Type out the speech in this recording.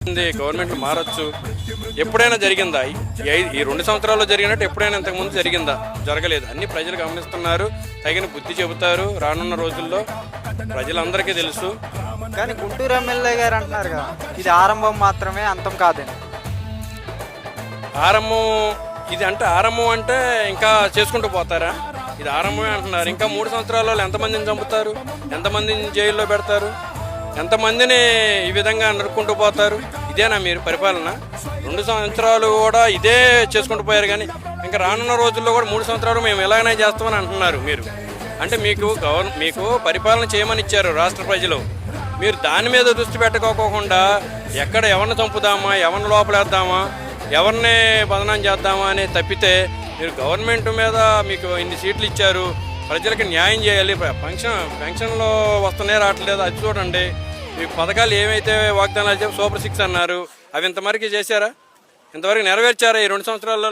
Government మారచ్చు. ఎప్పుడైనా జరిగిందా? ఈ 2 సంవత్సరాల్లో జరిగినట్టు ఎప్పుడైనా ఇంతకుముందు జరిగిందా? జరగలేదు. అన్ని ప్రజలు గమనిస్తున్నారు, తగిన బుద్ధి చెబుతారు రానున్న రోజుల్లో, ప్రజలందరికీ తెలుసు. కానీ గుంటూరు ఎమ్మెల్యే గారు అంటున్నారు కదా, ఇది ఆరంభం మాత్రమే, అంతం కాదని. ఆరంభం ఇది అంటే ఆరంభం అంటే ఇంకా చేసుకుంటూ పోతారా? ఇది ఆరంభమే అంటున్నారు. ఇంకా 3 సంవత్సరాల్లో ఎంతమందిని చంపుతారు, ఎంతమందిని జైల్లో పెడతారు, ఎంతమందిని ఈ విధంగా నరుక్కుంటూ పోతారు? ఇదేనా మీరు పరిపాలన? 2 సంవత్సరాలు కూడా ఇదే చేసుకుంటూ పోయారు. కానీ ఇంకా రానున్న రోజుల్లో కూడా 3 సంవత్సరాలు మేము ఎలాగైనా చేస్తామని అంటున్నారు మీరు. అంటే మీకు పరిపాలన చేయమని ఇచ్చారు రాష్ట్ర ప్రజలు. మీరు దాని మీద దృష్టి పెట్టుకోకుండా ఎక్కడ ఎవరిని చంపుదామా, ఎవరిని లోపలేద్దామా, ఎవరిని బదనాం చేద్దామా అని తప్పితే, మీరు గవర్నమెంట్ మీద మీకు ఇన్ని సీట్లు ఇచ్చారు, ప్రజలకి న్యాయం చేయాలి. పెన్షన్లో వస్తున్నాయి, రావట్లేదు, అది చూడండి. ఈ పథకాలు ఏమైతే వాగ్దానాలు చెప్పి సూపర్ 6 అన్నారు, అవి ఇంతవరకు చేశారా? ఇంతవరకు నెరవేర్చారా ఈ 2 సంవత్సరాలలో?